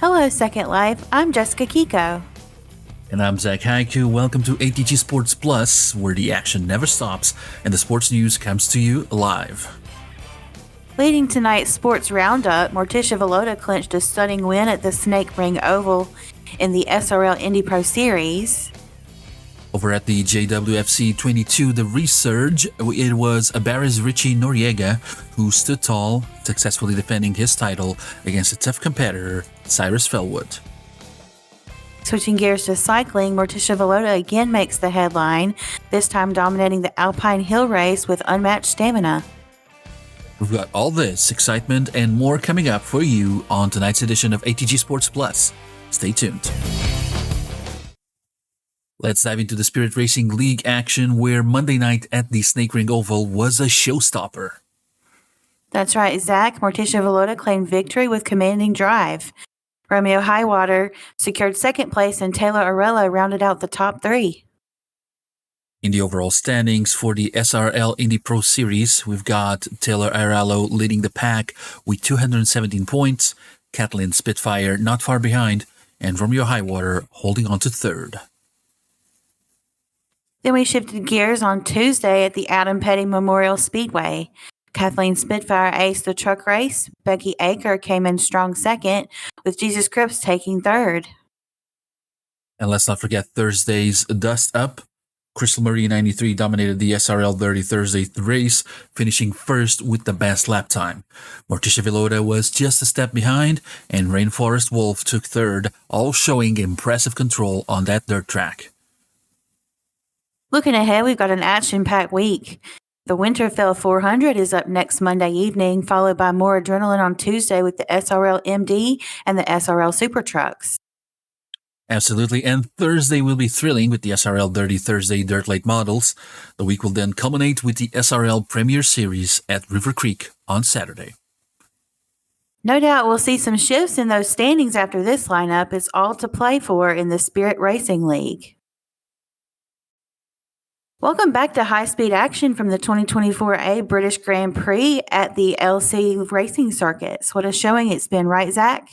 Hello, Second Life. I'm Jessica Kiko. And I'm Zach Haiku. Welcome to ATG Sports Plus, where the action never stops and the sports news comes to you live. Leading tonight's sports roundup, Morticia Velota clinched a stunning win at the Snake Ring Oval in the SRL Indy Pro Series. Over at the GWFC 22, the resurge, it was Barry's Richie Noriega who stood tall, successfully defending his title against a tough competitor, Cyrus Fellwood. Switching gears to cycling, Morticia Velota again makes the headline, this time dominating the Alpine Hill race with unmatched stamina. We've got all this excitement and more coming up for you on tonight's edition of ATG Sports Plus. Stay tuned. Let's dive into the Spirit Racing League action, where Monday night at the Snake Ring Oval was a showstopper. That's right, Zach. Morticia Velota claimed victory with commanding drive. Romeo Highwater secured second place and Taylor Arello rounded out the top three. In the overall standings for the SRL Indy Pro Series, we've got Taylor Arello leading the pack with 217 points, Kathleen Spitfire not far behind, and Romeo Highwater holding on to third. Then we shifted gears on Tuesday at the Adam Petty Memorial Speedway. Kathleen Spitfire aced the truck race. Becky Aker came in strong second, with Jesus Cripps taking third. And let's not forget Thursday's Dust Up. Crystal Marie 93 dominated the SRL 30 Thursday race, finishing first with the best lap time. Morticia Velota was just a step behind, and Rainforest Wolf took third, all showing impressive control on that dirt track. Looking ahead, we've got an action-packed week. The Winterfell 400 is up next Monday evening, followed by more adrenaline on Tuesday with the SRL MD and the SRL Super Trucks. Absolutely, and Thursday will be thrilling with the SRL 30 Thursday Dirt Late Models. The week will then culminate with the SRL Premier Series at River Creek on Saturday. No doubt we'll see some shifts in those standings after this lineup. It's all to play for in the Spirit Racing League. Welcome back to high-speed action from the 2024A British Grand Prix at the LC Racing Circuits. What a showing it's been, right, Zach?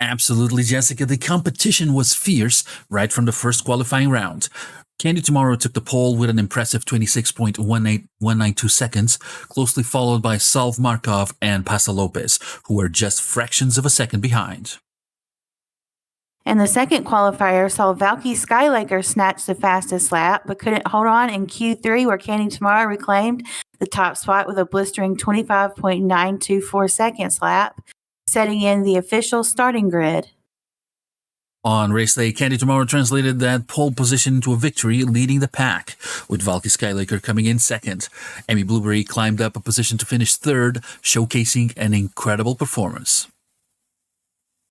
Absolutely, Jessica. The competition was fierce right from the first qualifying round. Candy Tomorrow took the pole with an impressive 26.192 seconds, closely followed by Salv Markov and Pasa Lopez, who were just fractions of a second behind. And the second qualifier saw Valky Skylaker snatch the fastest lap, but couldn't hold on in Q3, where Candy Tomorrow reclaimed the top spot with a blistering 25.924 seconds lap, setting in the official starting grid. On race day, Candy Tomorrow translated that pole position into a victory, leading the pack, with Valky Skylaker coming in second. Amy Blueberry climbed up a position to finish third, showcasing an incredible performance.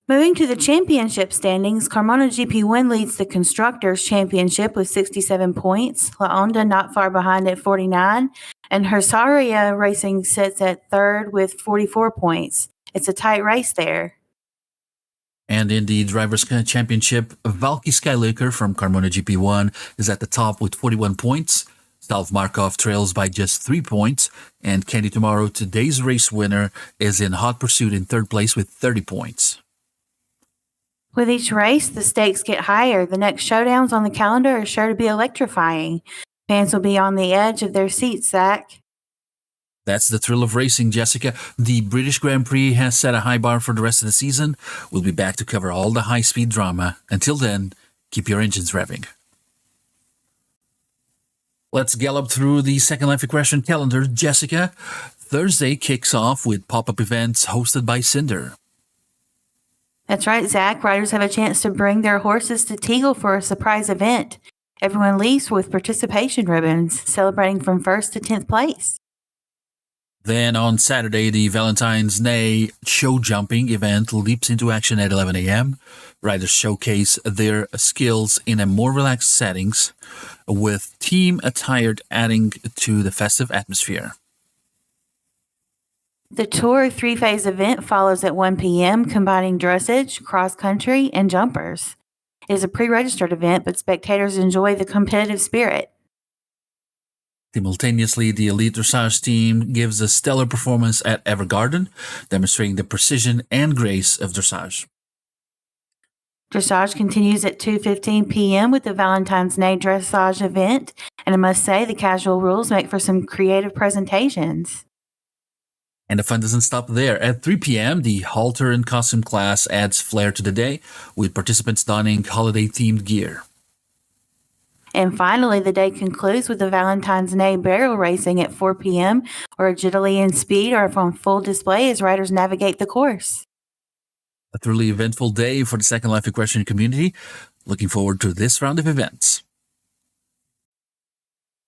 Moving to the championship standings, Carmona GP1 leads the Constructors' Championship with 67 points, La Onda not far behind at 49, and Hersaria Racing sits at third with 44 points. It's a tight race there. And in the Drivers' Championship, Valky Skylaker from Carmona GP1 is at the top with 41 points. Salv Markov trails by just 3 points, and Candy Tomorrow, today's race winner, is in hot pursuit in third place with 30 points. With each race, the stakes get higher. The next showdowns on the calendar are sure to be electrifying. Fans will be on the edge of their seats, Zach. That's the thrill of racing, Jessica. The British Grand Prix has set a high bar for the rest of the season. We'll be back to cover all the high-speed drama. Until then, keep your engines revving. Let's gallop through the Second Life Equestrian calendar, Jessica. Thursday kicks off with pop-up events hosted by Cinder. That's right, Zach. Riders have a chance to bring their horses to Teagle for a surprise event. Everyone leaves with participation ribbons, celebrating from 1st to 10th place. Then on Saturday, the Valentine's Day show jumping event leaps into action at 11 a.m. Riders showcase their skills in a more relaxed settings, with team attire adding to the festive atmosphere. The Tour 3-phase event follows at 1 p.m., combining dressage, cross-country, and jumpers. It is a pre-registered event, but spectators enjoy the competitive spirit. Simultaneously, the elite dressage team gives a stellar performance at Evergarden, demonstrating the precision and grace of dressage. Dressage continues at 2:15 p.m. with the Valentine's Day dressage event, and I must say the casual rules make for some creative presentations. And the fun doesn't stop there. At 3 p.m., the halter and costume class adds flair to the day, with participants donning holiday-themed gear. And finally, the day concludes with the Valentine's Day barrel racing at 4 p.m., where agility and speed are on full display as riders navigate the course. A truly eventful day for the Second Life equestrian community. Looking forward to this round of events.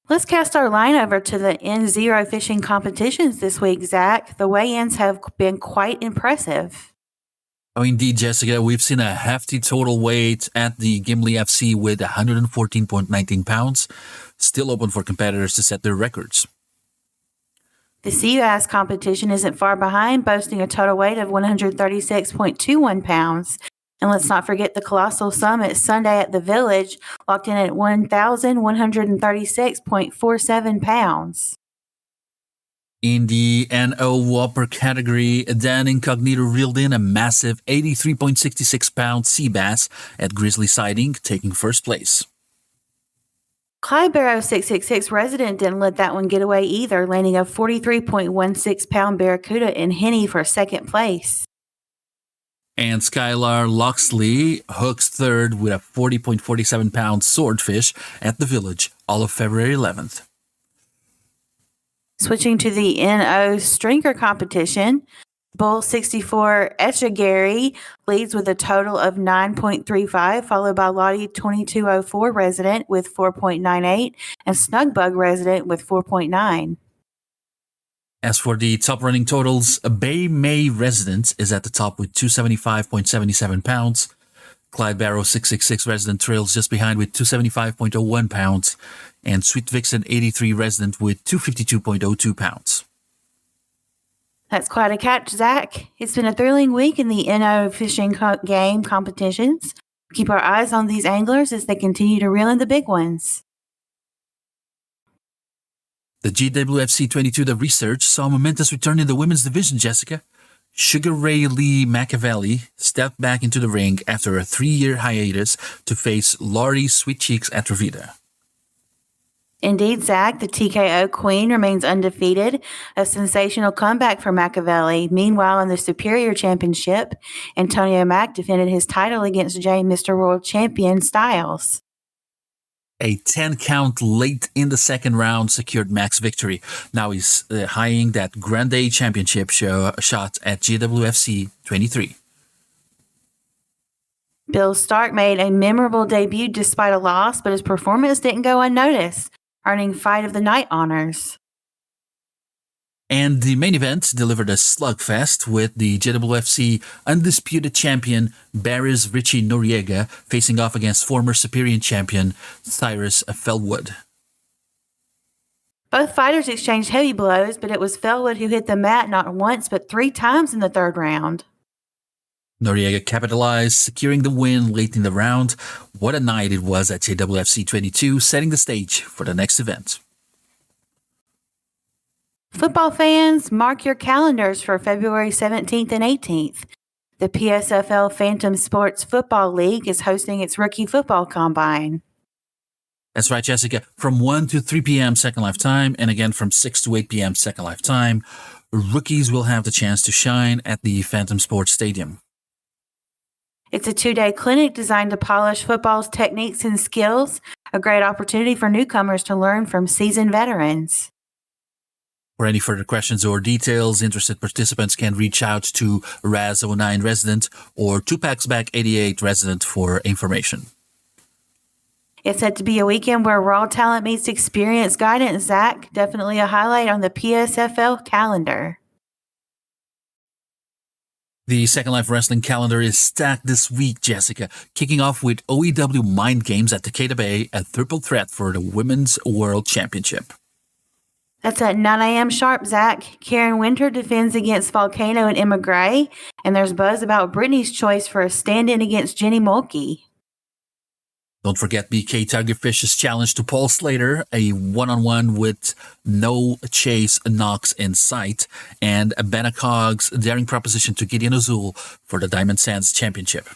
Let's cast our line over to the N0 fishing competitions this week, Zach. The weigh-ins have been quite impressive. Oh, indeed, Jessica. We've seen a hefty total weight at the GWFC with 114.19 pounds, still open for competitors to set their records. The CUAS competition isn't far behind, boasting a total weight of 136.21 pounds. And let's not forget the Colossal Summit Sunday at the Village, locked in at 1,136.47 pounds. In the NO Whopper category, Dan Incognito reeled in a massive 83.66-pound sea bass at Grizzly Siding, taking first place. Clyde Barrow 666 resident didn't let that one get away either, landing a 43.16-pound Barracuda in Henny for second place. And Skylar Loxley hooks third with a 40.47-pound swordfish at the Village, all of February 11th. Switching to the NO Stringer competition, Bull 64 Etchegary leads with a total of 9.35, followed by Lottie 2204 resident with 4.98 and Snugbug resident with 4.9. As for the top running totals, Bay May resident is at the top with 275.77 pounds. Clyde Barrow 666 resident trails just behind with 275.01 pounds. And Sweet Vixen 83 resident with 252.02 pounds. That's quite a catch, Zach. It's been a thrilling week in the NO fishing game competitions. Keep our eyes on these anglers as they continue to reel in the big ones. The GWFC 22 The Research saw a momentous return in the women's division, Jessica. Sugar Ray Lee Machiavelli stepped back into the ring after a 3-year hiatus to face Laurie Sweet Cheeks Atravita. Indeed, Zach, the TKO Queen remains undefeated, a sensational comeback for Machiavelli. Meanwhile, in the Superior Championship, Antonio Mack defended his title against J Mr. World Champion Styles. A 10-count late in the second round secured Mack's victory. Now he's eyeing that Grande Championship shot at GWFC 23. Bill Stark made a memorable debut despite a loss, but his performance didn't go unnoticed, earning Fight of the Night honors. And the main event delivered a slugfest with the GWFC undisputed champion Barry's Richie Noriega facing off against former Superior champion Cyrus Fellwood. Both fighters exchanged heavy blows, but it was Fellwood who hit the mat not once but 3 times in the third round. Noriega capitalized, securing the win late in the round. What a night it was at GWFC 22, setting the stage for the next event. Football fans, mark your calendars for February 17th and 18th. The PSFL Phantom Sports Football League is hosting its Rookie Football Combine. That's right, Jessica. From 1 to 3 p.m. Second Life time, and again from 6 to 8 p.m. Second Life time, rookies will have the chance to shine at the Phantom Sports Stadium. It's a 2-day clinic designed to polish football's techniques and skills, a great opportunity for newcomers to learn from seasoned veterans. For any further questions or details, interested participants can reach out to Raz09 resident or 2PacksBack88 resident for information. It's said to be a weekend where raw talent meets experienced guidance, Zach. Definitely a highlight on the PSFL calendar. The Second Life Wrestling calendar is stacked this week, Jessica, kicking off with OEW Mind Games at Takeda Bay, a triple threat for the Women's World Championship. That's at 9 a.m. sharp, Zach. Karen Winter defends against Volcano and Emma Gray, and there's buzz about Brittany's choice for a stand-in against Jenny Mulkey. Don't forget BK Tigerfish's challenge to Paul Slater, a one-on-one with no chase knocks in sight, and Benacog's daring proposition to Gideon Azul for the Diamond Sands Championship.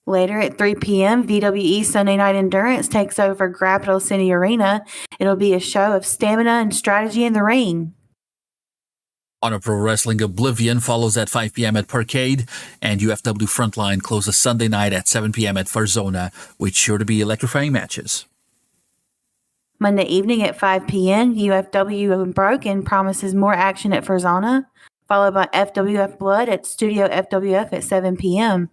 Later at 3 p.m., VWE Sunday Night Endurance takes over Capital City Arena. It'll be a show of stamina and strategy in the ring. Honor Pro Wrestling Oblivion follows at 5 p.m. at Parkade, and UFW Frontline closes Sunday night at 7 p.m. at Farzona, with sure to be electrifying matches. Monday evening at 5 p.m., UFW Unbroken promises more action at Farzona, followed by FWF Blood at Studio FWF at 7 p.m.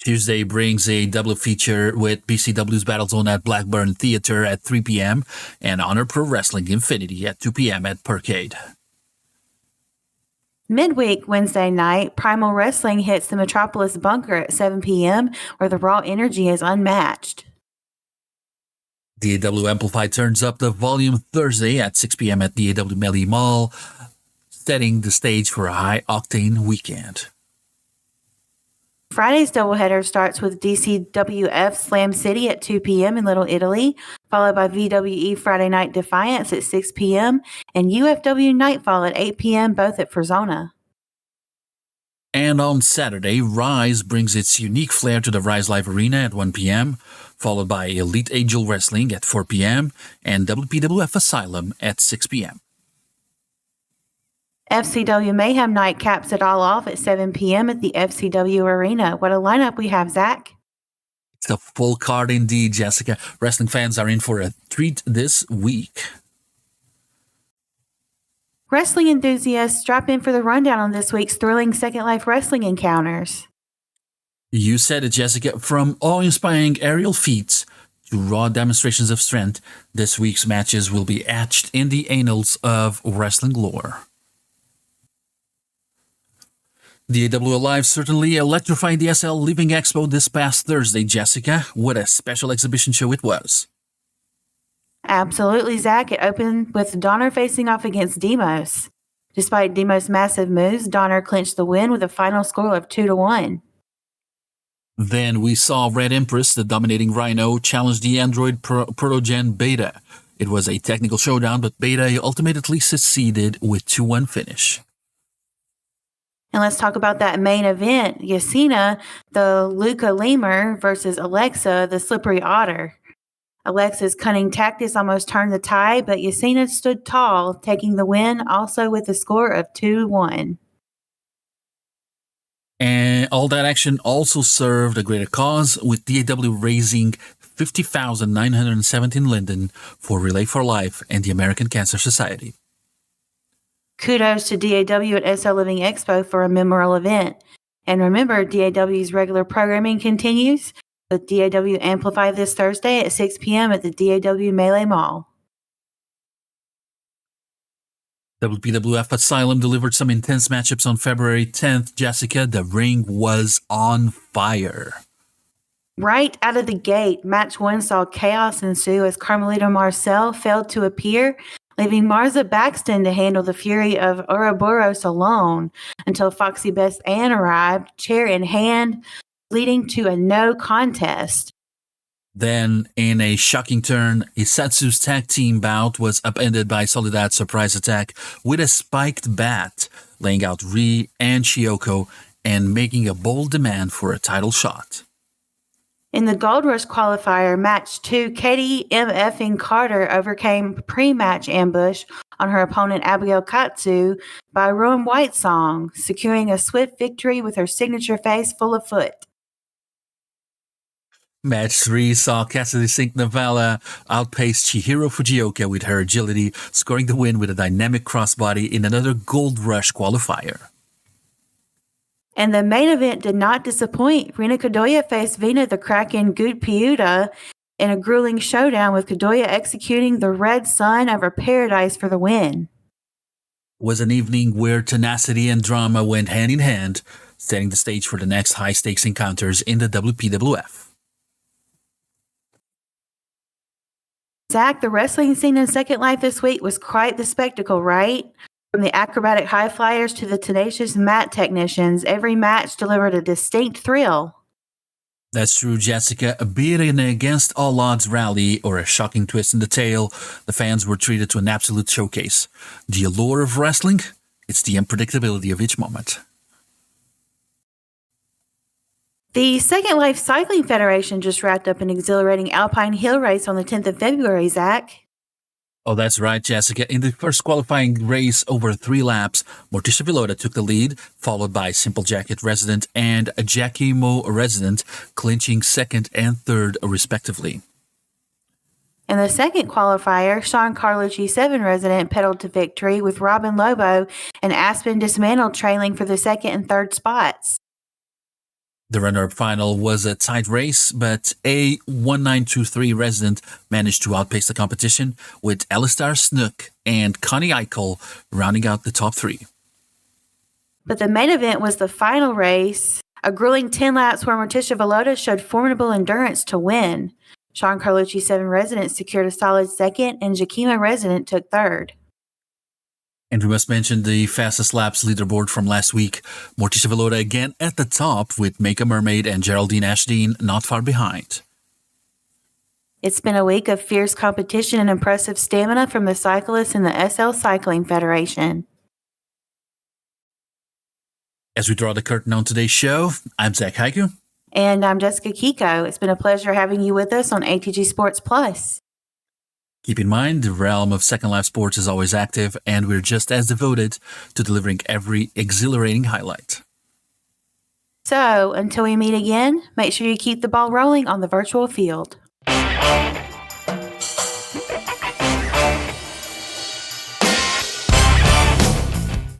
Tuesday brings a double feature with BCW's Battlezone at Blackburn Theatre at 3 p.m. and Honor Pro Wrestling Infinity at 2 p.m. at Parkade. Midweek Wednesday night, Primal Wrestling hits the Metropolis Bunker at 7 p.m., where the raw energy is unmatched. DAW Amplify turns up the volume Thursday at 6 p.m. at DAW Melee Mall, setting the stage for a high-octane weekend. Friday's doubleheader starts with DCWF Slam City at 2 p.m. in Little Italy, followed by VWE Friday Night Defiance at 6 p.m. and UFW Nightfall at 8 p.m., both at Farzona. And on Saturday, Rise brings its unique flair to the Rise Live Arena at 1 p.m., followed by Elite Angel Wrestling at 4 p.m. and WPWF Asylum at 6 p.m. FCW Mayhem Night caps it all off at 7 p.m. at the FCW Arena. What a lineup we have, Zach. It's a full card indeed, Jessica. Wrestling fans are in for a treat this week. Wrestling enthusiasts, strap in for the rundown on this week's thrilling Second Life Wrestling encounters. You said it, Jessica. From awe-inspiring aerial feats to raw demonstrations of strength, this week's matches will be etched in the annals of wrestling lore. The AW Live certainly electrified the SL Living Expo this past Thursday, Jessica. What a special exhibition show it was. Absolutely, Zach. It opened with Donner facing off against Demos. Despite Demos' massive moves, Donner clinched the win with a final score of 2-1. Then we saw Red Empress, the dominating Rhino, challenge the Android Protogen Beta. It was a technical showdown, but Beta ultimately succeeded with 2-1 finish. And let's talk about that main event. Yasina, the Luca Lemur, versus Alexa, the Slippery Otter. Alexa's cunning tactics almost turned the tide, but Yasina stood tall, taking the win also with a score of 2-1. And all that action also served a greater cause, with DAW raising $50,917 Linden for Relay for Life and the American Cancer Society. Kudos to DAW at SL Living Expo for a memorable event. And remember, DAW's regular programming continues with DAW Amplify this Thursday at 6 p.m. at the DAW Melee Mall. WPWF Asylum delivered some intense matchups on February 10th. Jessica, the ring was on fire. Right out of the gate, match 1 saw chaos ensue as Carmelita Marcel failed to appear, leaving Marza Baxton to handle the fury of Ouroboros alone until Foxy Best Ann arrived, chair in hand, leading to a no contest. Then, in a shocking turn, Isatsu's tag team bout was upended by Soledad's surprise attack with a spiked bat, laying out Ri and Chioko and making a bold demand for a title shot. In the Gold Rush qualifier, match 2, Katie M.F.ing Carter overcame pre-match ambush on her opponent Abigail Katsu by Rowan White Song, securing a swift victory with her signature face full of foot. Match 3 saw Cassidy Sink Navala outpace Chihiro Fujioka with her agility, scoring the win with a dynamic crossbody in another Gold Rush qualifier. And the main event did not disappoint. Rina Kadoya faced Vina the Kraken Good Piuta in a grueling showdown, with Kadoya executing the Red Sun over Paradise for the win. It was an evening where tenacity and drama went hand in hand, setting the stage for the next high-stakes encounters in the WPWF. Zach, the wrestling scene in Second Life this week was quite the spectacle, right? From the acrobatic high flyers to the tenacious mat technicians, every match delivered a distinct thrill. That's true, Jessica. Be it an against all odds rally or a shocking twist in the tale, the fans were treated to an absolute showcase. The allure of wrestling? It's the unpredictability of each moment. The Second Life Cycling Federation just wrapped up an exhilarating Alpine Hill race on the 10th of February, Zach. Oh, that's right, Jessica. In the first qualifying race over 3 laps, Morticia Vilota took the lead, followed by Simple Jacket resident and Jackie Mo resident, clinching second and third, respectively. In the second qualifier, Sean Carlucci 7 resident pedaled to victory with Robin Lobo and Aspen Dismantled trailing for the second and third spots. The runner-up final was a tight race, but a 1923 resident managed to outpace the competition, with Alistar Snook and Connie Eichel rounding out the top 3. But the main event was the final race, a grueling 10 laps where Morticia Vilota showed formidable endurance to win. Sean Carlucci 7 resident secured a solid second, and Jakima resident took third. And we must mention the fastest laps leaderboard from last week. Morticia Vilota again at the top, with Maka Mermaid and Geraldine Ashdean not far behind. It's been a week of fierce competition and impressive stamina from the cyclists in the SL Cycling Federation. As we draw the curtain on today's show, I'm Zach Haiku. And I'm Jessica Kiko. It's been a pleasure having you with us on ATG Sports Plus. Keep in mind, the realm of Second Life Sports is always active, and we're just as devoted to delivering every exhilarating highlight. So, until we meet again, make sure you keep the ball rolling on the virtual field.